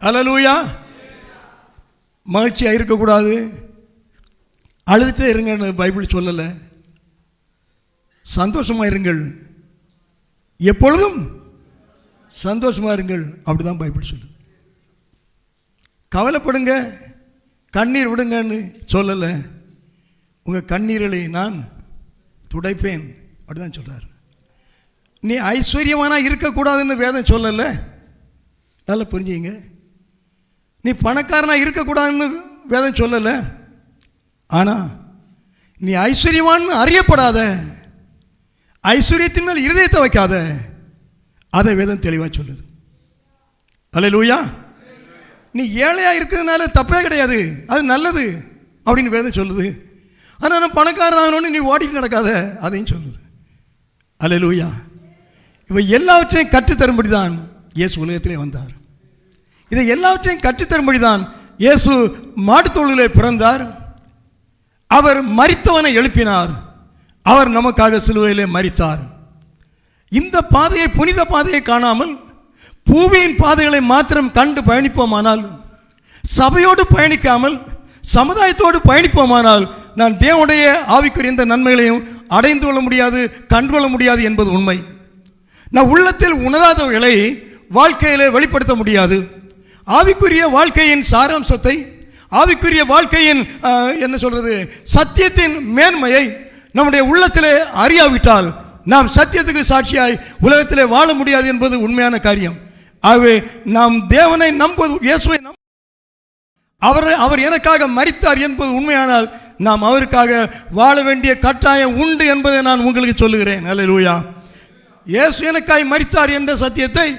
அல்லேலூயா. மகிழ்ச்சியாக இருக்கக்கூடாது, அழுதுட்டே இருங்கன்னு பைபிள் சொல்லலை. சந்தோஷமாக இருங்கள், எப்பொழுதும் சந்தோஷமாக இருங்கள், அப்படிதான் பைபிள் சொல்லுது. கவலைப்படுங்க, கண்ணீர் விடுங்கன்னு சொல்லலை. உங்கள் கண்ணீர்களை நான் துடைப்பேன், அப்படிதான் சொல்கிறார். நீ ஐஸ்வர்யமானா இருக்கக்கூடாதுன்னு வேதம் சொல்லலை. நல்லா புரிஞ்சுங்க. நீ பணக்காரனா இருக்கக்கூடாதுன்னு வேதம் சொல்லலை. ஆனால் நீ ஐஸ்வர்யவான்னு அறியப்படாத, ஐஸ்வர்யத்தின் மேல் இருதயத்தை வைக்காத, அதை வேதம் தெளிவாக சொல்லுது. அல்லேலூயா. நீ ஏழையா இருக்கிறதுனால தப்பே கிடையாது, அது நல்லது அப்படின்னு வேதம் சொல்லுது. ஆனால் நான் பணக்காரன் ஆகணும்னு நீ ஓடிட்டு நடக்காத, அதையும் சொல்லுது. அல்லேலூயா. இவை எல்லாவற்றையும் கற்றுத்தரும்படி தான் இயேசு உலகத்திலே வந்தார். இதை எல்லாவற்றையும் கற்றுத்தரும்படி தான் இயேசு மாட்டுத்தோளிலே பிறந்தார். அவர் மரித்தவனை எழுப்பினார். அவர் நமக்காக சிலுவையிலே மரித்தார். இந்த பாதையை, புனித பாதையை காணாமல் பூமியின் பாதைகளை மாத்திரம் கண்டு பயணிப்போமானால், சபையோடு பயணிக்காமல் சமுதாயத்தோடு பயணிப்போமானால், நான் தேவனுடைய ஆவிக்குரிய இந்த நன்மைகளையும் அடைந்து கொள்ள முடியாது, கண்டுகொள்ள முடியாது என்பது உண்மை. நான் உள்ளத்தில் உணராதவைகளை வாழ்க்கையிலே வெளிப்படுத்த முடியாது. ஆவிக்குரிய வாழ்க்கையின் சாராம்சத்தை, ஆவிக்குரிய வாழ்க்கையின் என்ன சொல்றது, சத்தியத்தின் மேன்மையை நம்முடைய உள்ளத்திலே அறியாவிட்டால் நாம் சத்தியத்துக்கு சாட்சியாய் உலகத்திலே வாழ முடியாது என்பது உண்மையான காரியம். ஆகவே நாம் தேவனை நம்புவது, இயேசுவை அவர் எனக்காக மரித்தார் என்பது உண்மையானால் நாம் அவருக்காக வாழ வேண்டிய கட்டாயம் உண்டு என்பதை நான் உங்களுக்கு சொல்லுகிறேன். அல்லேலூயா. இயேசு எனக்காய் மரித்தார் என்ற சத்தியத்தை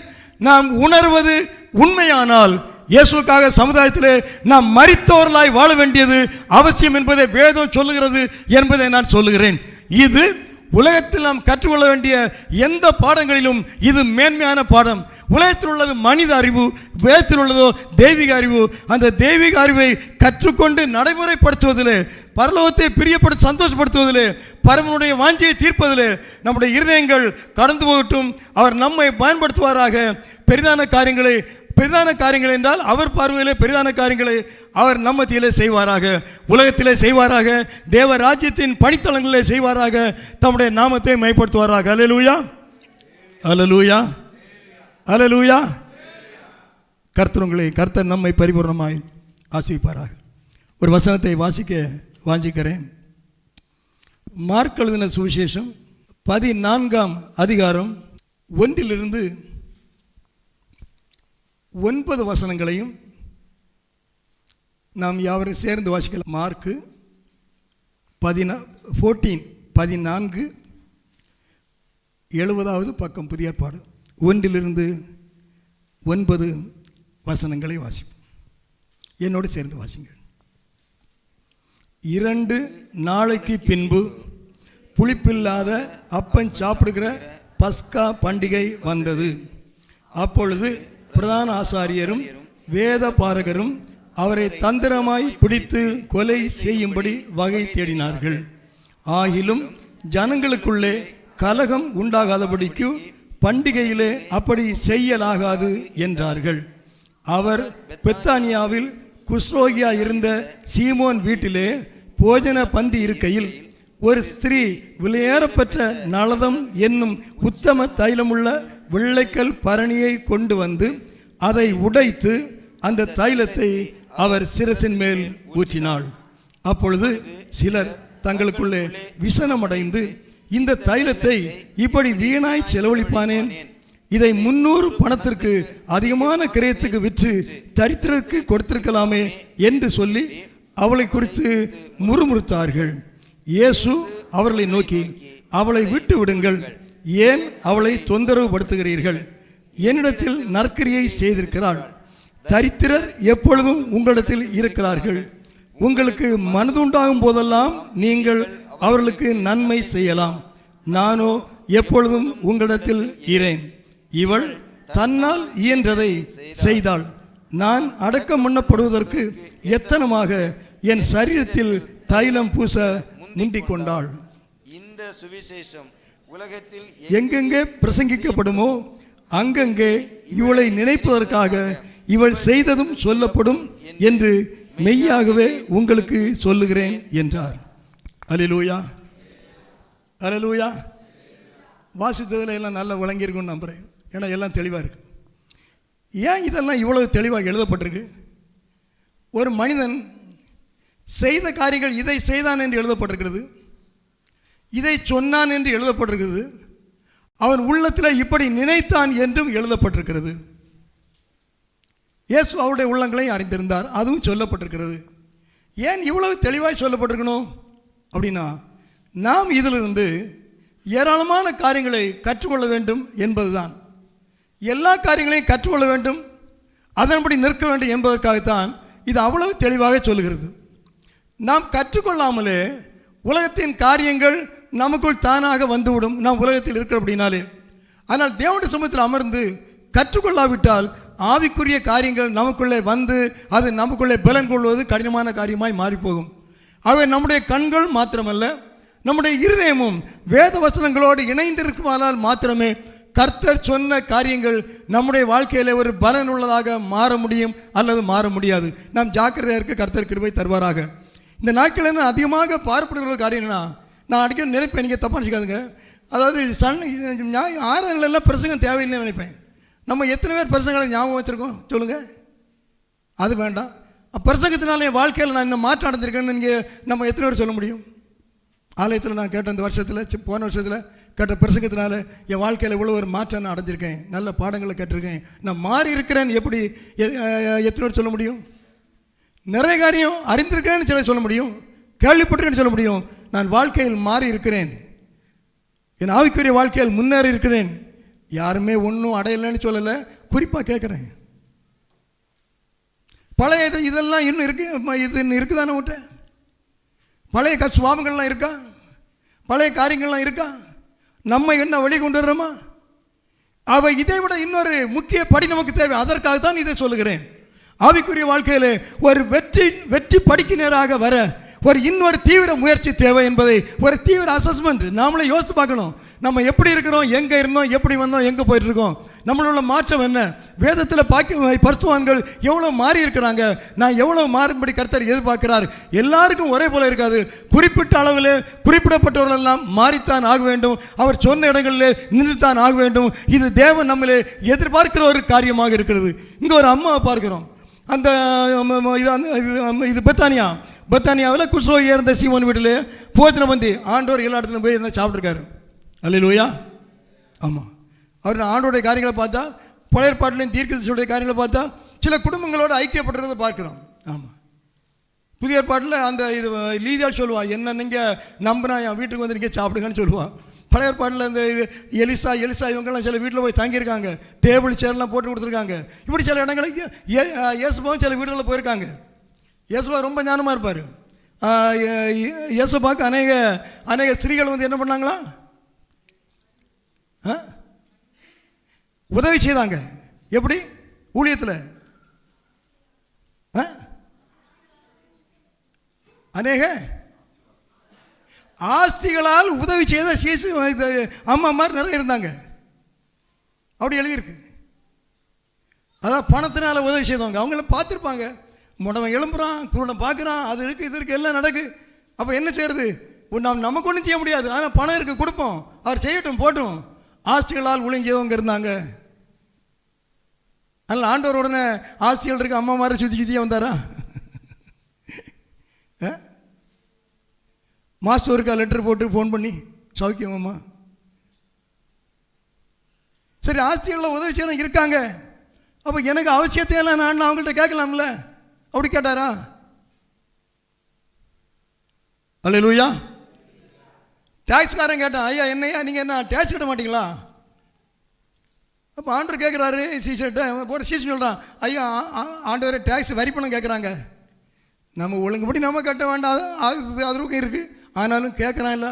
நாம் உணர்வது உண்மையானால், இயேசுக்காக சமுதாயத்திலே நாம் மரித்தவர்களாய் வாழ வேண்டியது அவசியம் என்பதை வேதம் சொல்லுகிறது என்பதை நான் சொல்லுகிறேன். இது உலகத்தில் நாம் கற்றுக்கொள்ள வேண்டிய எந்த பாடங்களிலும் இது மேன்மையான பாடம். உலகத்தில் உள்ளது மனித அறிவு, வேதத்தில் உள்ளதோ தெய்வீக அறிவு. அந்த தெய்வீக அறிவை கற்றுக்கொண்டு நடைமுறைப்படுத்துவதிலே, பரலோகத்தை பிரியப்படுத்தி சந்தோஷப்படுத்துவதிலே, பரமனுடைய வாஞ்சையை தீர்ப்பதிலே நம்முடைய இருதயங்கள் கடந்து போகட்டும். அவர் நம்மை பயன்படுத்துவாராக. பெரிதான காரியங்களை என்றால் அவர் பார்வையிலே பெரிதான காரியங்களை அவர் நம்மத்திலே செய்வாராக, உலகத்திலே செய்வாராக, தேவ ராஜ்யத்தின் பணித்தளங்களிலே செய்வாராக, தம்முடைய நாமத்தை மைப்படுத்துவாராக. அல்லேலூயா, அல்லேலூயா, அல்லேலூயா. கர்த்தர் நம்மை பரிபூர்ணமாய் ஆசீர்வதிப்பாராக. ஒரு வசனத்தை வாசிக்க வாஞ்சிக்கிறேன். மார்க் எழுதின சுவிசேஷம் 14ஆம் அதிகாரம் 1 to 9 வசனங்களையும் நாம் யாவரும் சேர்ந்து வாசிக்கலாம். மார்க்கு 14 70வது பக்கம், புதிய ஏற்பாடு, 1 to 9 வசனங்களை வாசிப்போம். என்னோடு சேர்ந்து வாசிங்கள். 2 நாளைக்கு பின்பு புளிப்பில்லாத அப்பம் சாப்பிடுகிற பஸ்கா பண்டிகை வந்தது. அப்பொழுது பிரதான ஆசாரியரும் வேத பாரகரும் அவரை தந்திரமாய் பிடித்து கொலை செய்யும்படி வகை தேடினார்கள். ஆகிலும் ஜனங்களுக்குள்ளே கலகம் உண்டாகாதபடிக்கு பண்டிகையிலே அப்படி செய்யலாகாது என்றார்கள். அவர் பெத்தானியாவில் குஸ்ரோகியா இருந்த சீமோன் வீட்டிலே போஜன பந்தி இருக்கையில் ஒரு ஸ்திரீ விலையேறப்பெற்ற நளதம் என்னும் உத்தம தைலமுள்ள வெள்ளைக்கல் பரணியை கொண்டு வந்து அதை உடைத்து அந்த தைலத்தை அவர் சிரசின் மேல் ஊற்றினாள். அப்பொழுது சிலர் தங்களுக்குள்ளே விசனமடைந்து, இந்த தைலத்தை இப்படி வீணாய் செலவழிப்பானேன், இதை 300 பணத்திற்கு அதிகமான கிரயத்துக்கு விற்று தரித்திரருக்கு கொடுத்திருக்கலாமே என்று சொல்லி அவளை குறித்து முறுமுறுத்தார்கள். இயேசு அவர்களை நோக்கி, அவளை விட்டு விடுங்கள், ஏன் அவளை தொந்தரவு படுத்துகிறீர்கள்? என்னிடத்தில் நற்கிரியை செய்திருக்கிறாள். தரித்திரர் எப்பொழுதும் உங்களிடத்தில் இருக்கிறார்கள். உங்களுக்கு மனதுண்டாகும் போதெல்லாம் நீங்கள் அவர்களுக்கு நன்மை செய்யலாம். நானோ எப்பொழுதும் உங்களிடத்தில் இரேன். இவள் தன்னால் இயன்றதை செய்தாள். நான் அடக்கம் பண்ணப்படுவதற்கு எத்தனமாக என் சரீரத்தில் தைலம் பூச முந்திக் கொண்டாள். இந்த சுவிசேஷம் உலகத்தில் எங்கெங்கே பிரசங்கிக்கப்படுமோ அங்கங்கே இவளை நினைப்பதற்காக இவள் செய்ததும் சொல்லப்படும் என்று மெய்யாகவே உங்களுக்கு சொல்லுகிறேன் என்றார். அல்லேலூயா, அல்லேலூயா. வாசித்ததில் எல்லாம் நல்லா விளங்கியிருக்குன்னு நம்புகிறேன். ஏன்னா எல்லாம் தெளிவாக இருக்கு. ஏன் இதெல்லாம் இவ்வளவு தெளிவாக எழுதப்பட்டிருக்கு? ஒரு மனிதன் செய்த காரியங்கள் இதை செய்தான் என்று எழுதப்பட்டிருக்கிறது, இதை சொன்னான் என்று எழுதப்பட்டிருக்கிறது, அவன் உள்ளத்தில் இப்படி நினைத்தான் என்றும் எழுதப்பட்டிருக்கிறது. இயேசு அவருடைய உள்ளங்களையும் அறிந்திருந்தார், அதுவும் சொல்லப்பட்டிருக்கிறது. ஏன் இவ்வளவு தெளிவாக சொல்லப்பட்டிருக்கணும் அப்படின்னா, நாம் இதிலிருந்து ஏராளமான காரியங்களை கற்றுக்கொள்ள வேண்டும் என்பதுதான். எல்லா காரியங்களையும் கற்றுக்கொள்ள வேண்டும், அதன்படி நிற்க வேண்டும் என்பதற்காகத்தான் இது அவ்வளவு தெளிவாக சொல்லுகிறது. நாம் கற்றுக்கொள்ளாமலே உலகத்தின் காரியங்கள் நமக்குள் தானாக வந்துவிடும், நாம் உலகத்தில் இருக்கிற அப்படின்னாலே. ஆனால் தேவனுடைய சமூகத்தில் அமர்ந்து கற்றுக்கொள்ளாவிட்டால் ஆவிக்குரிய காரியங்கள் நமக்குள்ளே வந்து அது நமக்குள்ளே பலன் கொள்வது கடினமான காரியமாய் மாறிப்போகும். ஆகவே நம்முடைய கண்கள் மாத்திரமல்ல, நம்முடைய இருதயமும் வேத வசனங்களோடு இணைந்திருக்குமானால் மாத்திரமே கர்த்தர் சொன்ன காரியங்கள் நம்முடைய வாழ்க்கையில் ஒரு பலன் உள்ளதாக மாற முடியும் அல்லது மாற முடியாது. நாம் ஜாக்கிரதையாக இருக்க கர்த்தர் கிருபை தருவாராக. இந்த நாட்கள் என்ன அதிகமாக பார்க்கப்படுகிற காரியம் என்னன்னா, நான் அடிக்கடி நினைப்பேன், நீங்கள் தப்பாக நினச்சிக்காதுங்க. அதாவது ஆறாங்களெல்லாம் பிரசங்கம் தேவையில்லைன்னு நினைப்பேன். நம்ம எத்தனை பேர் பிரசங்களை ஞாபகம் வச்சுருக்கோம் சொல்லுங்கள்? அது வேண்டாம். பிரசங்கத்தினால என் வாழ்க்கையில் நான் இந்த மாற்றம் அடைஞ்சிருக்கேன்னு நீங்கள் நம்ம எத்தனை பேர் சொல்ல முடியும்? ஆலயத்தில் நான் கேட்ட இந்த வருஷத்தில், போன வருஷத்தில் கேட்ட பிரசங்கத்தினால என் வாழ்க்கையில் இவ்வளோ ஒரு மாற்றம் நான் அடைஞ்சிருக்கேன், நல்ல பாடங்களை கேட்டிருக்கேன், நான் மாறி இருக்கிறேன். எப்படி எத்தனை பேர் சொல்ல முடியும்? நிறைய காரியம் அறிந்திருக்கிறேன்னு சொல்ல முடியும், கேள்விப்பட்டிருக்கேன்னு சொல்ல முடியும். நான் வாழ்க்கையில் மாறி இருக்கிறேன், என் ஆவிக்குரிய வாழ்க்கையில் முன்னேறி இருக்கிறேன். யாருமே ஒன்றும் அடையலைன்னு சொல்லலை, குறிப்பாக கேட்குறேன். பழைய இதெல்லாம் இன்னும் இருக்கு, இது இன்னும் இருக்குதானே விட்ட? பழைய சுவாபங்கள்லாம் இருக்கா? பழைய காரியங்கள்லாம் இருக்கா? நம்ம என்ன வழி கொண்டு வர்றோமா? அவை இதை விட இன்னொரு முக்கிய படி நமக்கு தேவை. அதற்காகத்தான் இதை சொல்லுகிறேன். ஆவிக்குரிய வாழ்க்கையில் ஒரு வெற்றி படிக்கு நேராக வர ஒரு இன்னொரு தீவிர முயற்சி தேவை என்பதை, ஒரு தீவிர அசஸ்மெண்ட் நாமளே யோசித்து பார்க்கணும். நம்ம எப்படி இருக்கிறோம், எங்கே இருந்தோம், எப்படி வந்தோம், எங்கே போயிட்டு இருக்கோம், நம்மளோட மாற்றம் என்ன? வேதத்தில் பரிசுத்தவான்கள் எவ்வளோ மாறி இருக்கிறாங்க, நான் எவ்வளோ மாறும்படி கர்த்தர் எதிர்பார்க்கிறார். எல்லாருக்கும் ஒரே போல இருக்காது. குறிப்பிட்ட அளவில் குறிப்பிடப்பட்டவர்கள் எல்லாம் மாறித்தான் ஆக வேண்டும், அவர் சொன்ன இடங்களில் நின்றுத்தான் ஆக வேண்டும். இது தேவன் நம்மளே எதிர்பார்க்கிற ஒரு காரியமாக இருக்கிறது. இங்கே ஒரு அம்மாவை பார்க்கிறோம். அந்த இது பெத்தானியாவில் குஷ்ரோகி இருந்த சீமோன் வீட்டில் போஜன பந்தி ஆண்டவர் எல்லா இடத்துலையும் போய் என்ன சாப்பிட்ருக்காரு. அல்லேலூயா. ஆமாம், அவர் ஆண்டோடைய காரியங்களை பார்த்தா, பழைய ஏற்பாட்டிலையும் தீர்க்கதரிசியுடைய காரியங்களை பார்த்தா சில குடும்பங்களோடு ஐக்கியப்படுறதை பார்க்குறோம். ஆமாம், புதிய ஏற்பாட்டில் அந்த இது லீதியால் சொல்லுவாள், என்ன நீங்கள் நம்பினா என் வீட்டுக்கு வந்து நீங்கள் சாப்பிடுங்கன்னு சொல்லுவாள். பழைய ஏற்பாட்டில் இந்த இது எலிசா இவங்கெல்லாம் சில வீட்டில் போய் தங்கியிருக்காங்க, டேபிள் சேர்லாம் போட்டு கொடுத்துருக்காங்க. இப்படி சில இடங்களுக்கு இயேசுபாவும் சில வீடுகளில் போயிருக்காங்க. இயேசுபா ரொம்ப ஞானமாக இருப்பார். இயேசுபாவுக்கு அநேக ஸ்திரீகள் வந்து என்ன பண்ணாங்களா, உதவி செய்தாங்க. எப்படி? ஊழியத்தில் அநேக ஆஸ்திகளால் உதவி செய்த அம்மா மாதிரி நிறைய இருந்தாங்க. அப்படி எழுதியிருக்கு. அதான் பணத்தினால உதவி செய்தவங்க. அவங்கள பார்த்துருப்பாங்க. முடவன் எழும்புறான், குருடனை பார்க்குறான், அது இருக்குது இது இருக்குது எல்லாம் நடக்கு. அப்போ என்ன செய்யறது? நமக்கு ஒன்றும் செய்ய முடியாது, ஆனால் பணம் இருக்குது கொடுப்போம், அவர் செய்யட்டும் போட்டும். ஆஸ்திகளால் உழைஞ்சவங்க இருந்தாங்க. அதனால் ஆண்டவர் உடனே ஆஸ்திகள் இருக்க அம்மா மாதிரி சுற்றியே வந்தாரா? மாஸ்டருக்கா லெட்டர் போட்டு ஃபோன் பண்ணி சௌக்கியமாம்மா? சரி, ஆஸ்திகளில் உதவி செய்ய இருக்காங்க. அப்போ எனக்கு அவசியத்தையெல்லாம் நான் அவங்கள்ட்ட கேட்கலாம்ல? அப்படி கேட்டாரா? அல்லேலூயா. டேக்ஸ்காரன் கேட்டான், ஐயா என்னையா நீங்கள் என்ன டேக்ஸ் கட்ட மாட்டீங்களா? அப்போ ஆண்டவர் கேட்குறாரு சீசர்கிட்ட, போட்டு சீசன் சொல்கிறான், ஐயா ஆண்டவர் டேக்ஸ் வரி பணம் கேட்குறாங்க, நம்ம ஒழுங்குபடி நம்ம கட்ட வேண்டாம், அதுக்கும் இருக்குது. ஆனாலும் கேட்குறான் இல்லை,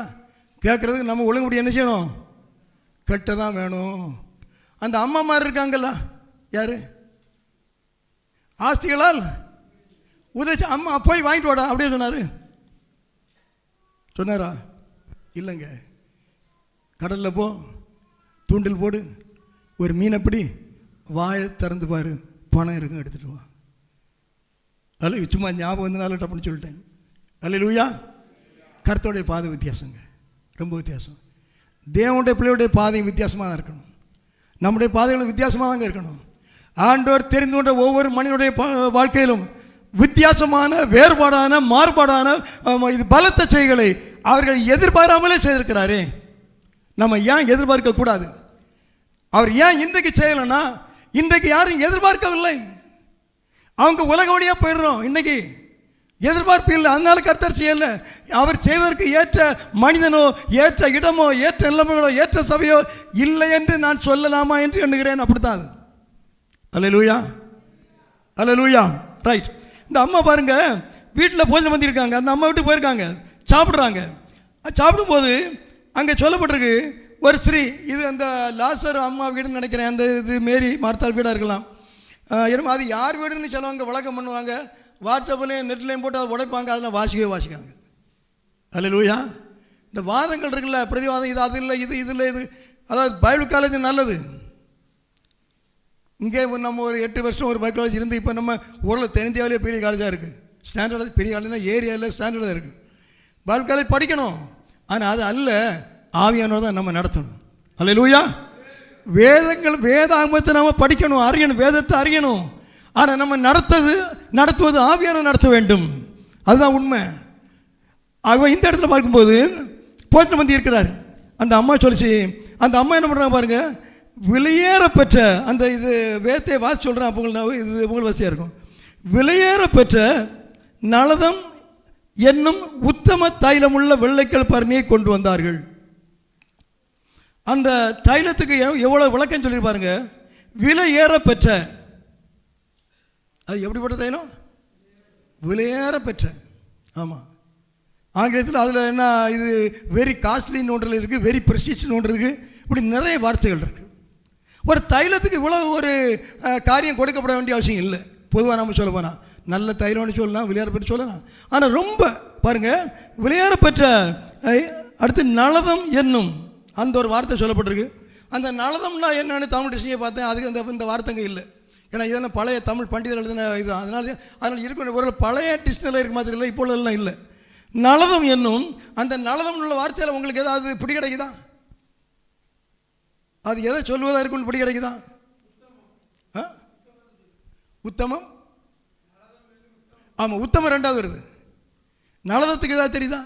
கேட்குறதுக்கு நம்ம ஒழுங்குபடி என்ன செய்யணும்? கட்ட தான் வேணும். அந்த அம்மா மாதிரி இருக்காங்கல்ல, யார்? ஆஸ்திகளால் உதவி அம்மா போய் வாங்கிட்டு வாடா அப்படியே சொன்னாரா? இல்லைங்க, கடலில் போ, தூண்டில் போடு, ஒரு மீனை பிடி, வாயை திறந்து பாரு, பணம் இருக்கும், எடுத்துகிட்டு வா. அதில் சும்மா ஞாபகம் வந்தனால டப்புன்னு சொல்லிட்டேன். அல்லேலூயா. கர்த்தருடைய பாதை வித்தியாசங்க, ரொம்ப வித்தியாசம். தேவனுடைய பிள்ளையுடைய பாதையும் வித்தியாசமாக தான் இருக்கணும். நம்முடைய பாதைகளும் வித்தியாசமாக தாங்க இருக்கணும். ஆண்டவர் தெரிந்து கொண்ட ஒவ்வொரு மனிதனுடைய வாழ்க்கையிலும் வித்தியாசமான, வேறுபாடான, மாறுபாடான இது பலத்த செயல்களை அவர்கள் எதிர்பாராமலே செய்திருக்கிறாரே. நம்ம ஏன் எதிர்பார்க்க கூடாது? அவர் ஏன் இன்றைக்கு செய்யலைன்னா, இன்றைக்கு யாரும் எதிர்பார்க்கவில்லை. அவங்க உலக வழியாக போயிடுறோம். இன்னைக்கு எதிர்பார்ப்பு இல்லை, அதனால கர்த்தர் செய்யலை. அவர் செய்வதற்கு ஏற்ற மனிதனோ, ஏற்ற இடமோ, ஏற்ற நிலைமைகளோ, ஏற்ற சபையோ இல்லை என்று நான் சொல்லலாமா என்று எண்ணுகிறேன். அப்படித்தான் அது. அல்லேலூயா, அல்லேலூயா. ரைட். இந்த அம்மா பாருங்க, வீட்டில் போஜனம் பண்ணியிருக்காங்க. அந்த அம்மா வீட்டுக்கு போயிருக்காங்க, சாப்பிட்றாங்க. சாப்பிடும்போது அங்கே சொல்லப்பட்டிருக்கு ஒரு ஸ்ரீ, இது அந்த லாசர் அம்மா வீடுன்னு நினைக்கிறேன். அந்த இது மேரி மார்த்தாள் வீடாக இருக்கலாம். ஏன்னா அது யார் வீடுன்னு சொல்லுவாங்க, வழக்கம் பண்ணுவாங்க. வாட்ஸ்அப்லேயும் நெட்லேயும் போட்டு அதை உடைப்பாங்க, அதெல்லாம் வாசிக்காங்க. அல்லேலூயா. இந்த வாதங்கள் இருக்குல்ல, பிரதிவாதம், இது அது இல்லை, இது இல்லை, இது அதாவது பைபிள் காலேஜ் நல்லது. இங்கே நம்ம ஒரு 8 வருஷம் ஒரு பைபிள் காலேஜ் இருந்து இப்போ நம்ம ஊரில் தென்னிந்தியாவிலே பெரிய காலேஜாக இருக்குது. ஸ்டாண்டர்டாக பெரிய காலேஜ்னா ஏரியாவில் ஸ்டாண்டர்டாக இருக்குது. பைபிள் காலேஜ் படிக்கணும், ஆனால் அது அல்ல, ஆவியானவர் தான் நம்ம நடத்தணும். அல்லேலூயா. வேதாகமத்தை நம்ம படிக்கணும், அறியணும், வேதத்தை அறியணும். ஆனால் நம்ம நடத்துவது ஆவியானவர் நடத்த வேண்டும். அதுதான் உண்மை. ஆக இந்த இடத்துல பார்க்கும்போது போஜனம் வந்து இருக்கிறார். அந்த அம்மா சொல்லிச்சு, அந்த அம்மா என்ன பண்ணுறாங்க பாருங்க, விலையேற பெற்ற அந்த இது வேதத்தை வாசி சொல்கிறேன். அப்போ இது உங்கள் வசதியாக இருக்கும். விலையேற பெற்ற நலதம் என்னும் உத்தம தைலமுள்ள வெள்ளைக்கல் பரணியை கொண்டு வந்தார்கள். அந்த தைலத்துக்கு எவ்வளோ விளக்கம் சொல்லியிருப்பாருங்க. விலை ஏற பெற்ற, அது எப்படிப்பட்ட தைலம்? விலையேற பெற்ற. ஆமாம், ஆங்கிலத்தில் அதில் என்ன, இது வெரி காஸ்ட்லின்னு ஒன்றில் இருக்குது, வெரி ப்ரெஸ்டீஜ்னு ஒன்று இருக்குது. இப்படி நிறைய வார்த்தைகள் இருக்குது. ஒரு தைலத்துக்கு இவ்வளோ ஒரு காரியம் கொடுக்கப்பட வேண்டிய அவசியம் இல்லை. பொதுவாக நம்ம சொல்ல போனால் நல்ல தைலம்னு சொல்லலாம், விளையாட பெற்று சொல்லலாம். ஆனால் ரொம்ப பாருங்கள், விளையாட பெற்ற அடுத்து நலதம் என்னும் அந்த ஒரு வார்த்தை சொல்லப்பட்டிருக்கு. அந்த நலதம்னா என்னன்னு தமிழ் டிக்ஷனரியை பார்த்தேன், அதுக்கு இந்த வார்த்தைங்க இல்லை. ஏன்னா இதெல்லாம் பழைய தமிழ் பண்டிதர்கள் எழுதின இது. அதனால் இருக்கணும், ஒரு பழைய டிக்ஷனரியில் இருக்க மாதிரி இல்லை, இப்போ எல்லாம் இல்லை. நலதம் என்னும் அந்த நலதம் உள்ள வார்த்தையில் உங்களுக்கு ஏதாவது பிடி கிடைக்குதா? அது எதை சொல்வதாக இருக்குன்னு பிடி கிடைக்குதா? உத்தமம். ஆமாம், உத்தமம் ரெண்டாவது வருது. நலதத்துக்கு ஏதாவது தெரியுதா?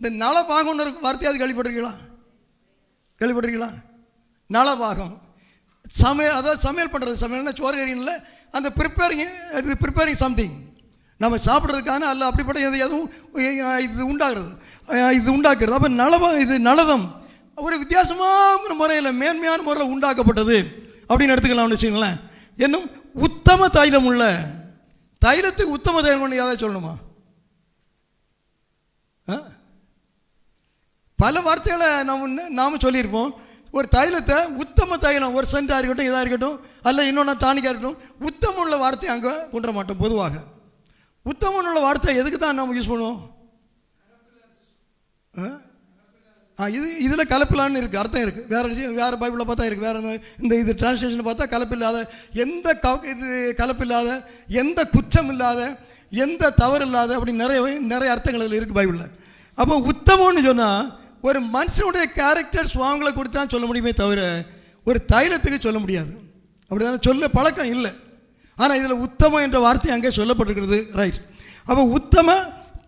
இந்த நலபாகம் வார்த்தையாவது கேள்விப்பட்டிருக்கீங்களா? நலபாகம் சமையல், அதாவது சமையல் பண்ணுறது. சமையல்னா சோறு கறியில் அந்த ப்ரிப்பேரிங் சம்திங் நம்ம சாப்பிட்றதுக்கான அல்ல, அப்படிப்பட்ட எதுவும் இது உண்டாக்குறது. அப்போ இது நலதம் ஒரு வித்தியாசமான முறையில், மேன்மையான முறையில் உண்டாக்கப்பட்டது அப்படின்னு எடுத்துக்கலாம்னு வச்சுங்களேன். இன்னும் உத்தம தைலம் உள்ள, தைலத்துக்கு உத்தம தைலம் யாராவது சொல்லணுமா? பல வார்த்தைகளை நாம் சொல்லியிருப்போம். ஒரு தைலத்தை உத்தம தைலம், ஒரு சென்டாக இருக்கட்டும், இதாக இருக்கட்டும், அல்ல இன்னொன்று டானிக்காக இருக்கட்டும், உத்தமம் உள்ள வார்த்தை அங்கே கொண்டு வர மாட்டோம். பொதுவாக உத்தமம் உள்ள வார்த்தை எதுக்கு தான் நம்ம யூஸ் பண்ணுவோம்? இதில் கலப்பில்லான்னு இருக்குது, அர்த்தம் இருக்குது. வேறு பைபிளில் பார்த்தா இருக்குது, வேறு இது டிரான்ஸ்லேஷன் பார்த்தா கலப்பில்லாத, எந்த கலப்பில்லாத, எந்த குற்றம் இல்லாத, எந்த தவறு இல்லாத, அப்படி நிறைய அர்த்தங்கள் அதில் இருக்குது பைபிளில். அப்போ உத்தமம்னு சொன்னால் ஒரு மனுஷனுடைய கேரக்டர் சுவாங்களை கொடுத்து தான் சொல்ல முடியுமே தவிர ஒரு தைலத்துக்கு சொல்ல முடியாது. அப்படி தானே சொல்ல பழக்கம் இல்லை. ஆனால் இதில் உத்தமம் என்ற வார்த்தை அங்கே சொல்லப்பட்டிருக்கிறது. ரைட். அப்போ உத்தம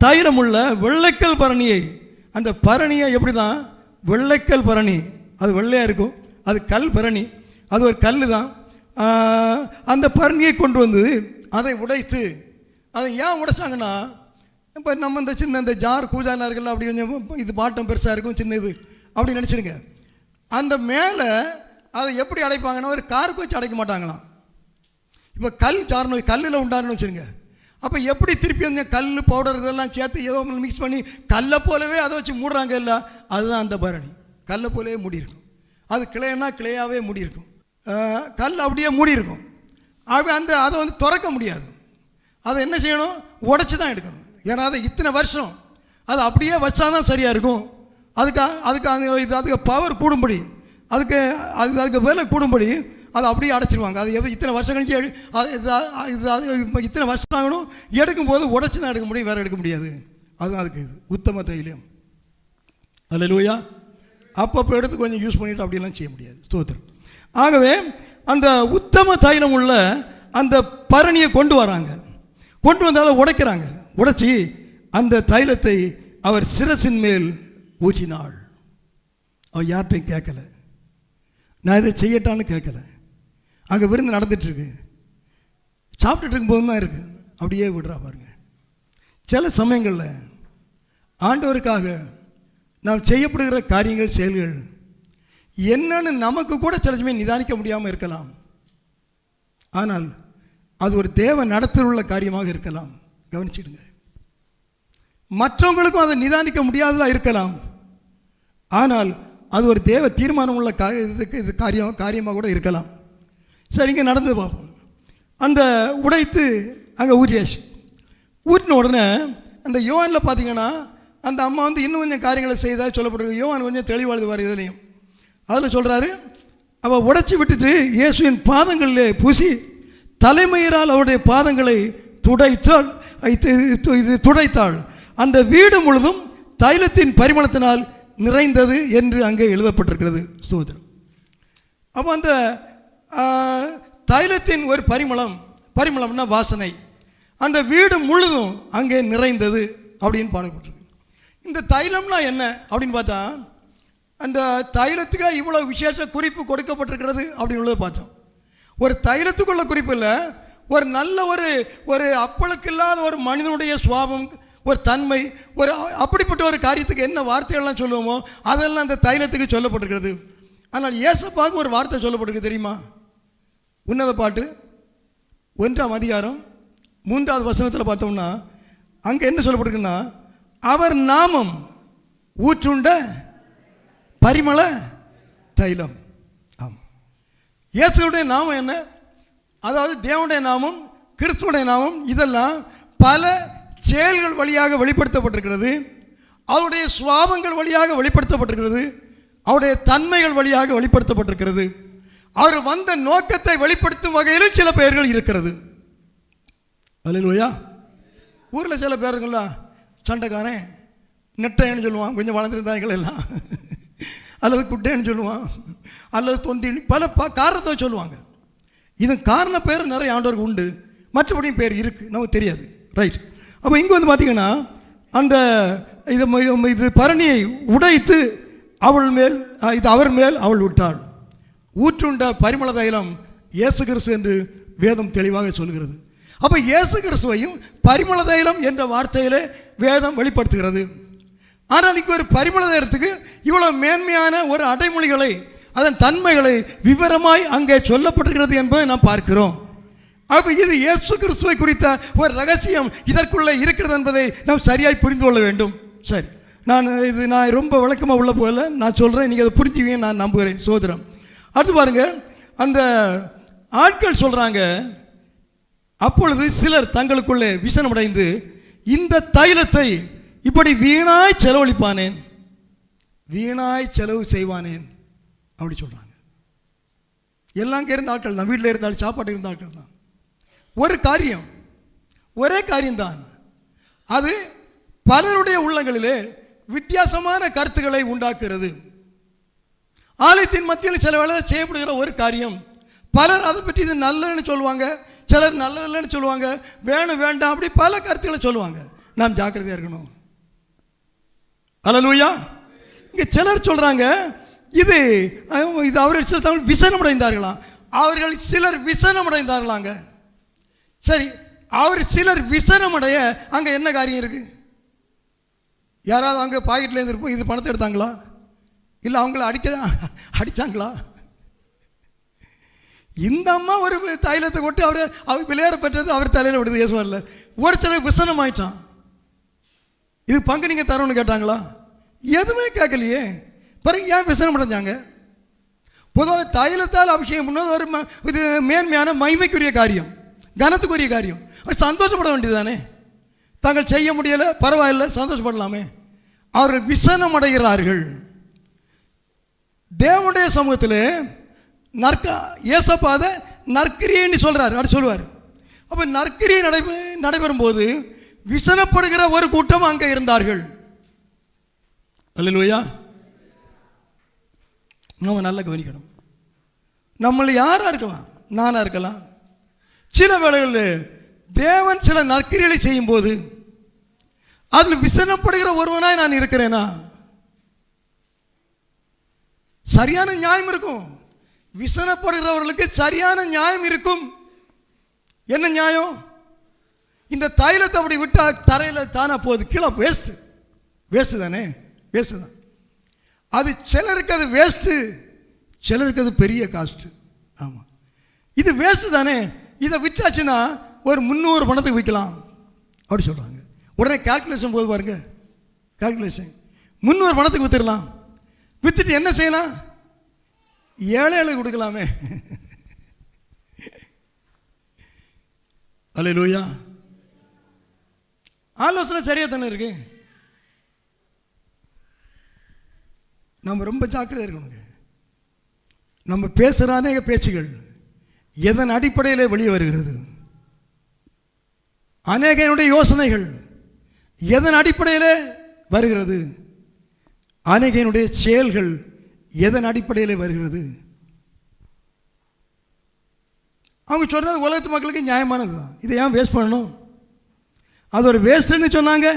தைலமுள்ள வெள்ளைக்கல் பரணியை, அந்த பரணியை எப்படி தான், வெள்ளைக்கல் பரணி, அது வெள்ளையாக இருக்கும், அது கல் பரணி, அது ஒரு கல் தான். அந்த பரணியை கொண்டு வந்து அதை உடைத்து, அதை ஏன் உடைச்சாங்கன்னா, இப்போ நம்ம இந்த சின்ன இந்த ஜார் கூஜானா இருக்குல்ல, அப்படி கொஞ்சம் இது பாட்டம் பெருசாக இருக்கும், சின்ன இது அப்படி நினச்சிடுங்க. அந்த மேலே அதை எப்படி அடைப்பாங்கன்னா, ஒரு காருக்கு வச்சு அடைக்க மாட்டாங்களாம். இப்போ கல் சார்னு கல்லில் உண்டாருன்னு வச்சுருங்க. அப்போ எப்படி திருப்பி வந்து கல் பவுடர் இதெல்லாம் சேர்த்து ஏதோ மிக்ஸ் பண்ணி கல்லை போலவே அதை வச்சு மூடுறாங்க இல்லை, அதுதான் அந்த பரணி. கல்லை போலவே மூடி இருக்கும். அது கிளையன்னா கிளையாகவே மூடி இருக்கும், கல் அப்படியே மூடி இருக்கும். ஆக அதை வந்து திறக்க முடியாது. அதை என்ன செய்யணும், உடச்சி தான் எடுக்கணும். ஏன்னா அதை இத்தனை வருஷம் அது அப்படியே வச்சா தான் சரியாக இருக்கும். அதுக்கு பவர் கூடும்படி, அதுக்கு வேலை கூடும்படி அதை அப்படியே அடைச்சிடுவாங்க. அது இத்தனை வருஷம் கழிச்சு இத்தனை வருஷம் ஆகணும், எடுக்கும்போது உடச்சி தான் எடுக்க முடியும், வேறு எடுக்க முடியாது. அதுதான் அதுக்கு இது உத்தம தைலம். அல்லேலூயா. அப்பப்போ எடுத்து கொஞ்சம் யூஸ் பண்ணிவிட்டு அப்படிலாம் செய்ய முடியாது. ஸ்தோத்திரம். ஆகவே அந்த உத்தம தைலம் உள்ள அந்த பரணியை கொண்டு வராங்க. கொண்டு வந்தாலும் உடைக்கிறாங்க. உடைச்சி அந்த தைலத்தை அவர் சிரசின் மேல் ஊற்றினாள். அவர் யார்கிட்டையும் கேட்கல, நான் இதை செய்யட்டான்னு கேட்கல. அங்கே விருந்து நடந்துட்டுருக்கு, சாப்பிட்டுட்டு இருக்கும்போது தான் இருக்குது, அப்படியே விடுறா பாருங்க. சில சமயங்களில் ஆண்டவருக்காக நாம் செய்யப்படுகிற காரியங்கள், செயல்கள் என்னன்னு நமக்கு கூட சில சமயம் நிதானிக்க முடியாமல் இருக்கலாம். ஆனால் அது ஒரு தேவ நடத்தல் உள்ள காரியமாக இருக்கலாம். கவனிச்சிடுங்க. மற்றவங்களுக்கும் அதை நிதானிக்க முடியாததாக இருக்கலாம். ஆனால் அது ஒரு தேவ தீர்மானம் உள்ள இது காரியமாக கூட இருக்கலாம். சரி, இங்கே நடந்து பார்ப்போம். அந்த உடைத்து அங்கே ஊற்றியாச்சு. ஊற்றின உடனே அந்த யோவானில் பார்த்தீங்கன்னா அந்த அம்மா வந்து இன்னும் கொஞ்சம் காரியங்களை செய்தா சொல்லப்பட்டிருக்கு. யோவான் கொஞ்சம் தெளிவாக வர இதுலையும் அதில் சொல்கிறாரு, அவள் உடைச்சி விட்டுட்டு இயேசுவின் பாதங்களிலே பூசி தலைமயிரால் அவருடைய பாதங்களை துடைத்தாள். அந்த வீடு முழுதும் தைலத்தின் பரிமளத்தினால் நிறைந்தது என்று அங்கே எழுதப்பட்டிருக்கிறது. சோதரம். அப்போ அந்த தைலத்தின் ஒரு பரிமளம்னா வாசனை, அந்த வீடு முழுதும் அங்கே நிறைந்தது அப்படின்னு பாடப்பட்டிருக்கு. இந்த தைலம்னா என்ன அப்படின்னு பார்த்தா, அந்த தைலத்துக்கு இவ்வளோ விசேஷ குறிப்பு கொடுக்கப்பட்டிருக்கிறது அப்படின்னு உள்ளதை பார்த்தோம். ஒரு தைலத்துக்குள்ள குறிப்பு இல்லை, ஒரு நல்ல ஒரு அப்பளுக்கு இல்லாத ஒரு மனிதனுடைய சுவாபம், ஒரு தன்மை, ஒரு அப்படிப்பட்ட ஒரு காரியத்துக்கு என்ன வார்த்தைகள்லாம் சொல்லுவோமோ அதெல்லாம் அந்த தைலத்துக்கு சொல்லப்பட்டிருக்கிறது. ஆனால் ஏசப்பாவுக்கு ஒரு வார்த்தை சொல்லப்பட்டிருக்கு தெரியுமா? உன்னத பாட்டு 1ஆம் அதிகாரம் 3வது வசனத்தில் பார்த்தோம்னா அங்கே என்ன சொல்லப்பட்டிருக்குன்னா, அவர் நாமம் ஊற்றுண்ட பரிமள தைலம். ஆமாம், இயேசுடைய நாமம் என்ன? அதாவது தேவனுடைய நாமம், கிறிஸ்துவுடைய நாமம், இதெல்லாம் பல செயல்கள் வழியாக வெளிப்படுத்தப்பட்டிருக்கிறது. அவருடைய சுவாபங்கள் வழியாக வெளிப்படுத்தப்பட்டிருக்கிறது. அவருடைய தன்மைகள் வழியாக வெளிப்படுத்தப்பட்டிருக்கிறது. அவர் வந்த நோக்கத்தை வெளிப்படுத்தும் வகையில் சில பெயர்கள் இருக்கிறது. அல்லேலூயா. ஊரில் சில பேருங்கள்லாம் சண்டைக்காரன், நெட்டைன்னு சொல்லுவான், கொஞ்சம் வளர்ந்துருந்தாங்க எல்லாம், அல்லது குட்டைன்னு சொல்லுவான், அல்லது தொந்தின்னு பல காரணத்தை சொல்லுவாங்க. இது காரண பேர் நிறைய ஆண்டவருக்கு உண்டு, மற்றபடியும் பேர் இருக்குது, நமக்கு தெரியாது. ரைட். அப்போ இங்கே வந்து பார்த்திங்கன்னா அந்த இது பரணியை உடைத்து அவர் மேல் அவள் விட்டாள். ஊற்றுண்ட பரிமள தைலம் இயேசு கிறிஸ்து என்று வேதம் தெளிவாக சொல்கிறது. அப்போ இயேசு கிறிஸ்துவையும் பரிமள தைலம் என்ற வார்த்தையிலே வேதம் வெளிப்படுத்துகிறது. ஆனால் இங்கே ஒரு பரிமள தைலத்துக்கு இவ்வளோ மேன்மையான ஒரு அடைமொழிகளை, அதன் தன்மைகளை விவரமாய் அங்கே சொல்லப்பட்டிருக்கிறது என்பதை நாம் பார்க்கிறோம். அப்போ இது இயேசு கிறிஸ்துவை குறித்த ஒரு ரகசியம் இதற்குள்ளே இருக்கிறது என்பதை நாம் சரியாய் புரிந்து கொள்ள வேண்டும். சரி, நான் ரொம்ப விளக்கமாக உள்ள போகல, நான் சொல்கிறேன், நீங்கள் அதை புரிஞ்சுவீங்க நான் நம்புகிறேன். சோதரம். அடுத்து பாருங்க, அந்த ஆட்கள் சொல்கிறாங்க, அப்பொழுது சிலர் தங்களுக்குள்ளே விசனமடைந்து இந்த தைலத்தை இப்படி வீணாய் செலவழிப்பானேன், வீணாய் செலவு செய்வானேன் அப்படி சொல்கிறாங்க. எல்லாம் இங்கே இருந்த ஆட்கள் தான், வீட்டில் இருந்தாலும் சாப்பாட்டு இருந்த ஆட்கள் தான். ஒரே காரியம்தான், அது பலருடைய உள்ளங்களிலே வித்தியாசமான கருத்துக்களை உண்டாக்குறது. ஆலயத்தின் மத்தியில் சில வேளை செய்யப்படுகிற ஒரு காரியம், பலர் அதை பற்றி இது நல்லதுன்னு சொல்லுவாங்க, சிலர் நல்லதில்லைன்னு சொல்லுவாங்க, வேணும் வேண்டாம் அப்படி பல கருத்துக்களை சொல்லுவாங்க. நாம் ஜாக்கிரதையாக இருக்கணும். அல்லேலூயா. இங்கே சிலர் சொல்கிறாங்க இது அவர்கள் விசனமடைந்தார்களாம். அவர்கள் சிலர் விசனமடைந்தார்களாங்க. சரி, சிலர் விசனமடைய அங்கே என்ன காரியம் இருக்குது? யாராவது அங்கே பாக்கெட்லேருந்து இருப்போம், இது பணத்தை எடுத்தாங்களா, இல்லை அவங்கள அடித்தாங்களா? இந்த அம்மா ஒரு தைலத்தை கொண்டு அவர் விளையாட பெற்றது அவர் தலையில் விடுது. இயேசுவரில் ஒரு சிலர் விசனம் ஆயிட்டான். இது பங்கு நீங்கள் தரணும்னு கேட்டாங்களா? எதுவுமே கேட்கலையே. பிறகு ஏன் விசனம் அடைஞ்சாங்க? பொதுவாக தைலத்தால் அபிஷேகம் பண்ணது ஒரு இது மேன்மையான மகிமைக்குரிய காரியம், கனத்துக்குரிய காரியம். சந்தோஷப்பட வேண்டியது தானே. தாங்கள் செய்ய முடியலை, பரவாயில்லை, சந்தோஷப்படலாமே. அவர்கள் விசனம் அடைகிறார்கள். தேவனுடைய சமூகத்தில் ஏசப்பா அதை நற்கிரியைன்னு சொல்கிறார், அப்படி சொல்லுவார். அப்போ நற்கிரியை நடைபெறும் போது விசனப்படுகிற ஒரு கூட்டம் அங்கே இருந்தார்கள். அல்லேலூயா. நம்ம நல்லா கவனிக்கணும். நம்மள யாராக இருக்கலாம், நானாக இருக்கலாம். சில வேளைகளில் தேவன் சில நற்கிரிகளை செய்யும்போது அதில் விசனப்படுகிற ஒருவனாய் நான் இருக்கிறேனா? சரியான நியாயம் இருக்கும். விசனப்படுகிறவர்களுக்கு சரியான நியாயம் இருக்கும். என்ன நியாயம்? இந்த தைலத்தை அப்படி விட்டால் தரையில் தானே போகுது, கீழே வேஸ்ட்டு தானே, வேஸ்ட்டு தான். அது சிலருக்கு அது வேஸ்ட்டு, சிலருக்கு அது பெரிய காஸ்ட்டு. ஆமாம், இது வேஸ்ட்டு தானே, இதை விற்றாச்சுன்னா ஒரு 300 பணத்துக்கு விற்கலாம் அப்படி சொல்கிறாங்க. உடனே கால்குலேஷன் போது பாருங்க, கால்குலேஷன் 300 பணத்துக்கு விற்றுடலாம். விற்றுட்டு என்ன செய்யலாம்? ஏழை கொடுக்கலாமே. அல்லேலூயா. ஆலோசனை சரியாக தானே இருக்கு. நம்ம ரொம்ப ஜாக்கிரதையாக இருக்கணுங்க. நம்ம பேசுகிற அநேக பேச்சுகள் எதன் அடிப்படையில் வெளியே வருகிறது? அநேகனுடைய யோசனைகள் எதன் அடிப்படையில் வருகிறது? அநேகனுடைய செயல்கள் எதன் அடிப்படையில் வருகிறது? அவங்க சொன்னது உலகத்து மக்களுக்கு நியாயமானது தான். இதை ஏன் வேஸ்ட் பண்ணணும்? அது ஒரு வேஸ்ட்டுன்னு சொன்னாங்க.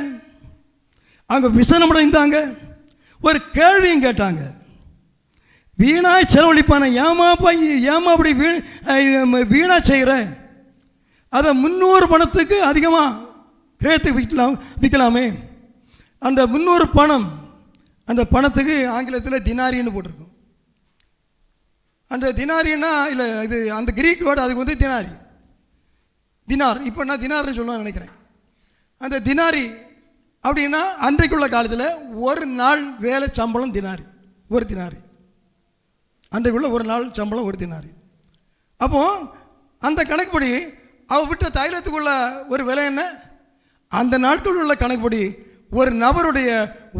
அவங்க விசனமடைந்தாங்க. ஒரு கேள்வியும் கேட்டாங்க, வீணாய் செலவழிப்பான ஏமா அப்படி வீணா செய்கிற, அதை 300 பணத்துக்கு அதிகமாக கிரயத்துக்கு விற்கலாமே. அந்த 300 பணம், அந்த பணத்துக்கு ஆங்கிலத்தில் தினாரின்னு போட்டிருக்கும். அந்த தினாரின்னா இல்லை, இது அந்த கிரீக் வேர்டு, அதுக்கு தினார். இப்போ நான் தினார்னு சொல்லுவேன் நினைக்கிறேன். அந்த தினாரி அப்படின்னா அன்றைக்குள்ள காலத்தில் ஒரு நாள் வேலை சம்பளம் தினாரி, ஒரு தினாரி. அன்றைக்குள்ள ஒரு நாள் சம்பளம் ஒரு தினாரி. அப்போது அந்த கணக்குப்படி அவ விட்ட தைலத்துக்குள்ள ஒரு விலை என்ன? அந்த நாட்கள் உள்ள கணக்குப்படி ஒரு நபருடைய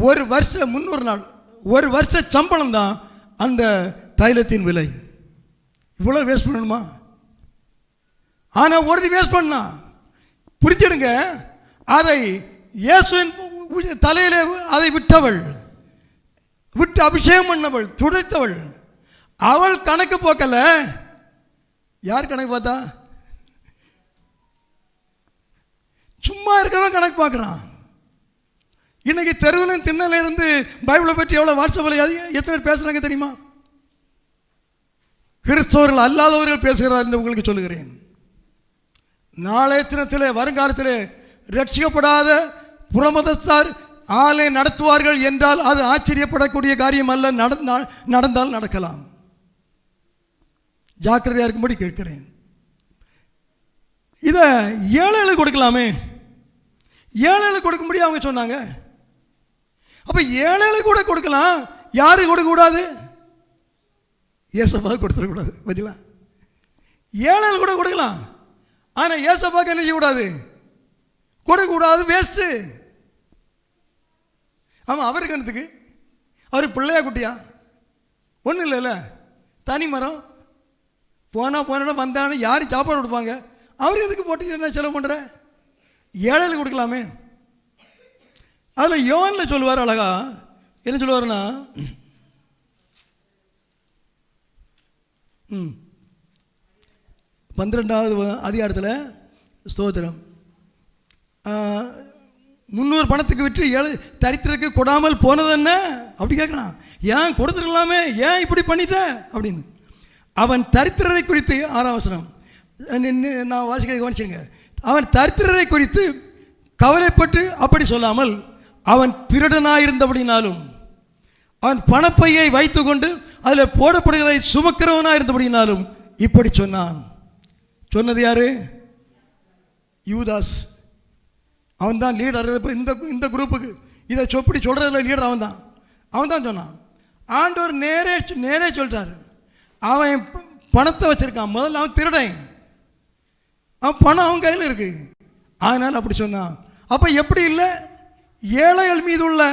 ஒரு வருஷம் 300 நாள் ஒரு வருஷ சம்பளம் தான் அந்த தைலத்தின் விலை. இவ்வளோ வேஸ்ட் பண்ணணுமா? ஆனால் ஒருத்தி வேஸ்ட் பண்ணா, புரிஞ்சிடுங்க. அதை இயேசுவின் தலையிலே அதை விட்டவள், விட்டு அபிஷேகம் பண்ணவள், துடைத்தவள், அவள் கணக்கு போக்கல. யார் கணக்கு பார்த்தா? சும்மா இருக்கிறவன் கணக்கு பார்க்குறான். இன்னைக்கு தெருவில் திண்ணல இருந்து பைபிளை பற்றி எவ்வளோ வாட்ஸ்அப்பில் எத்தனை பேர் பேசுகிறாங்க தெரியுமா? கிறிஸ்தவர்கள் அல்லாதவர்கள் பேசுகிறார் என்று உங்களுக்கு சொல்லுகிறேன். நாளைய தினத்தில் வருங்காலத்தில் ரட்சிக்கப்படாத புறமதத்தார் ஆலயம் நடத்துவார்கள் என்றால் அது ஆச்சரியப்படக்கூடிய காரியம் அல்ல. நடந்தால் நடக்கலாம். ஜாக்கிரதையாக இருக்கும்படி கேட்கிறேன். இதை ஏழைகளுக்கு கொடுக்கலாமே. ஏழைகளுக்கு கொடுக்கும்படி அவங்க சொன்னாங்க. அப்போ ஏழைகளுக்கு கூட கொடுக்கலாம். யாருக்கு கொடுக்கக்கூடாது? ஏசப்பாவுக்கு கொடுத்துடக்கூடாது. பதிலா ஏழைகளுக்கு கூட கொடுக்கலாம். ஆனால் ஏசப்பாவுக்கு என்ன செய்யக்கூடாது? கொடுக்கக்கூடாது, வேஸ்ட்டு. ஆமாம், அவருக்கு என்னத்துக்கு? அவர் பிள்ளையா குட்டியா? ஒன்றும் இல்லைல்ல, தனி மரம். போனா வந்தானே யார் சாப்பாடு கொடுப்பாங்க? அவர் எதுக்கு போட்டு என்ன செலவு பண்ணுற? ஏழைகளுக்கு கொடுக்கலாமே. அதில் யோவானில் சொல்லுவார் அழகா. என்ன சொல்லுவார்னா, 12வது அதிகாரத்தில் ஸ்தோத்திரம் 300 பணத்துக்கு விற்று தரித்திரக்கு கொடாமல் போனது என்ன அப்படி கேட்குறான். ஏன் கொடுத்துருக்கலாமே, ஏன் இப்படி பண்ணிட்ட அப்படின்னு. அவன் தரித்திரரை குறித்து 6ஆம் வசனம் நான் வாசிக்க கவனிச்சுங்க. அவன் தரித்திரரை குறித்து கவலைப்பட்டு அப்படி சொல்லாமல், அவன் திருடனாயிருந்தபடினாலும் அவன் பணப்பையை வைத்து கொண்டு அதில் போடப்படுகிறதை சுமக்கிறவனாக இருந்தபடினாலும் இப்படி சொன்னான். சொன்னது யாரு? யூதாஸ். அவன் தான் லீடர். இந்த குரூப்புக்கு இதை சொப்படி சொல்கிறதுல லீடர் அவன் தான் சொன்னான். ஆண்டவர் நேரே சொல்லிட்டார். அவன் பணத்தை வச்சுருக்கான். முதல்ல அவன் திருடன். அவன் பணம் அவன் கையில் இருக்கு. அதனால் அப்படி சொன்னான். அப்போ எப்படி இல்லை? ஏழைகள் மீது உள்ள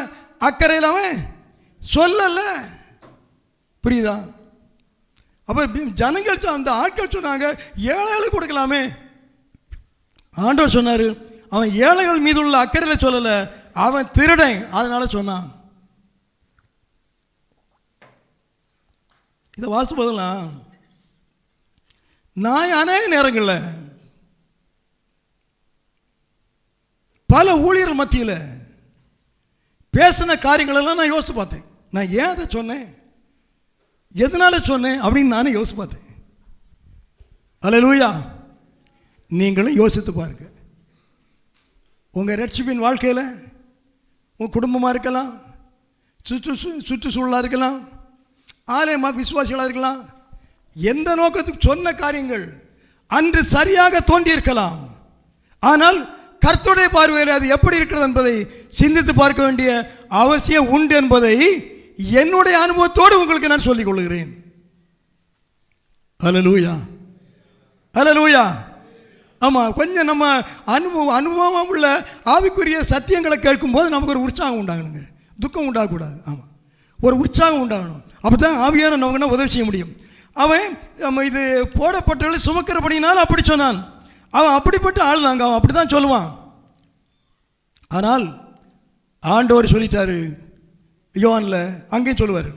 அக்கறையில் அவன் சொல்லலை. புரியுதா? அப்போ ஜனங்கள் அந்த ஆட்கள் சொன்னாங்க, ஏழைகளுக்கு கொடுக்கலாமே. ஆண்டவர் சொன்னார், அவன் ஏழைகள் மீது உள்ள அக்கறையில் சொல்லலை, அவன் திருடன், அதனால சொன்னான். இதை வாசித்து போதலாம். நான் அநேக நேரங்களில் பல ஊழியர்கள் மத்தியில் பேசின காரியங்களெல்லாம் நான் யோசித்து பார்த்தேன். நான் ஏன் அதை சொன்னேன், எதனால சொன்னேன் அப்படின்னு நானே யோசித்து பார்த்தேன். அல்லேலூயா. நீங்களும் யோசித்து பாருங்க. உங்கள் ரட்சிப்பின் வாழ்க்கையில் உங்கள் குடும்பமாக இருக்கலாம், சுற்றுச்சூழலாக இருக்கலாம், ஆலயமாக விசுவாசிகளாக இருக்கலாம், எந்த நோக்கத்துக்கு சொன்ன காரியங்கள் அன்று சரியாக தோன்றியிருக்கலாம். ஆனால் கர்த்தருடைய பார்வையில் அது எப்படி இருக்கிறது என்பதை சிந்தித்து பார்க்க வேண்டிய அவசியம் உண்டு என்பதை என்னுடைய அனுபவத்தோடு உங்களுக்கு நான் சொல்லிக் கொள்கிறேன். அல்லேலூயா, அல்லேலூயா. ஆமாம், கொஞ்சம் நம்ம அனுபவம் உள்ள ஆவிக்குரிய சத்தியங்களை கேட்கும்போது நமக்கு ஒரு உற்சாகம் உண்டாகணுங்க, துக்கம் உண்டாகக்கூடாது. ஆமாம், ஒரு உற்சாகம் உண்டாகணும். அப்போ தான் ஆவியான நமக்குன்னா உதவி செய்ய முடியும். அவன் இது போடப்பட்டவர்களை சுமக்கிறபடினாலும் அப்படி சொன்னான். அவன் அப்படிப்பட்ட ஆள் தாங்க, அவன் அப்படி தான் சொல்லுவான். ஆனால் ஆண்டவர் சொல்லிட்டாரு யோவானில், அங்கேயும் சொல்லுவார்,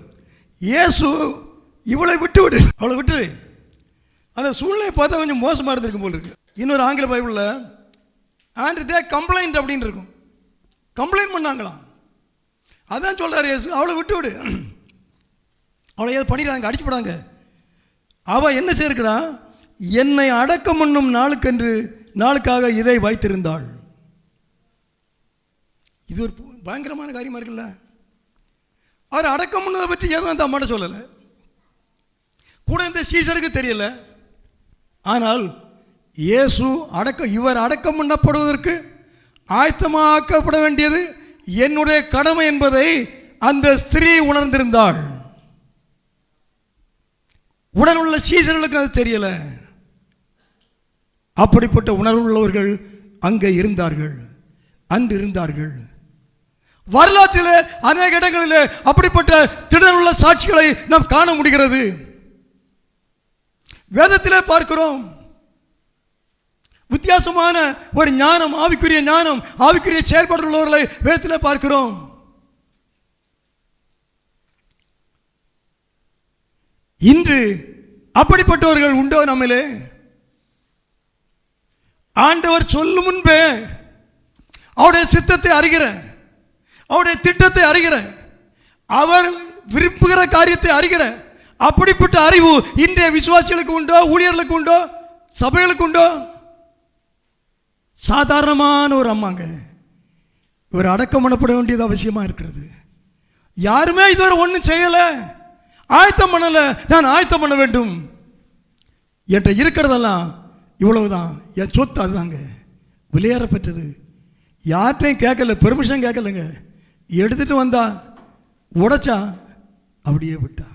இயேசு இவளை விட்டு விடு, அவளை விட்டு. அந்த சூழ்நிலை பார்த்தா கொஞ்சம் மோசமாக இருந்திருக்கும் போல் இருக்கு. இன்னொரு ஆங்கில பைபிளில் அண்ட் தே கம்ப்ளைண்ட் அப்படின்னு இருக்கும், கம்ப்ளைண்ட் பண்ணாங்களாம். அதான் சொல்கிறார் இயேசு, அவளை விட்டு விடு, அவளை ஏதோ பண்ணிடுறாங்க, அடிச்சு போடாங்க. அவள் என்ன செய்யிருக்கிறான், என்னை அடக்கம் பண்ணும் நாளுக்காக இதை வைத்திருந்தாள். இது ஒரு பயங்கரமான காரியமாக இருக்குல்ல. அவர் அடக்கம் பண்ணதை பற்றி எதுவும் அந்த அம்மாட்ட சொல்லலை, கூட இந்த சீசருக்கு தெரியல. ஆனால் இயேசு இவர் அடக்கம் பண்ணப்படுவதற்கு ஆயத்தமாக்கப்பட வேண்டியது என்னுடைய கடமை என்பதை அந்த ஸ்திரீ உணர்ந்திருந்தாள். உடன் உள்ள சீசர்களுக்கு அது தெரியல. அப்படிப்பட்ட உணர்வு உள்ளவர்கள் அங்கே இருந்தார்கள், அன்று இருந்தார்கள். வரலாற்றில் அநேக இடங்களில் அப்படிப்பட்ட திடனுள்ள சாட்சிகளை நாம் காண முடிகிறது. வேதத்திலே பார்க்கிறோம். வித்தியாசமான ஒரு ஞானம், ஆவிக்குரிய ஞானம், ஆவிக்குரிய செயல்பட்டுள்ளவர்களை வேதத்திலே பார்க்கிறோம். இன்று அப்படிப்பட்டவர்கள் உண்டோ நம்மிலே? ஆண்டவர் சொல்லும் முன்பே அவருடைய சித்தத்தை அறிகிற, அவருடைய திட்டத்தை அறிகிற, அவர் விரும்புகிற காரியத்தை அறிகிற அப்படிப்பட்ட அறிவு இன்றைய விசுவாசிகளுக்கு உண்டோ, ஊழியர்களுக்கு உண்டோ, சபைகளுக்கு உண்டோ? சாதாரணமான ஒரு அம்மாங்க, இவர் அடக்கம் பண்ணப்பட வேண்டியது அவசியமாக இருக்கிறது. யாருமே இதுவரை ஒன்றும் செய்யலை, ஆயத்தம் பண்ணலை. நான் ஆயத்தம் பண்ண வேண்டும். என்கிட்ட இருக்கிறதெல்லாம் இவ்வளவுதான், என் சொத்து அதுதாங்க, விளையாட பெற்றது. யார்கிட்டையும் கேட்கல, பெர்மிஷன் கேட்கலைங்க. எடுத்துட்டு வந்தா, உடைச்சா, அப்படியே விட்டா.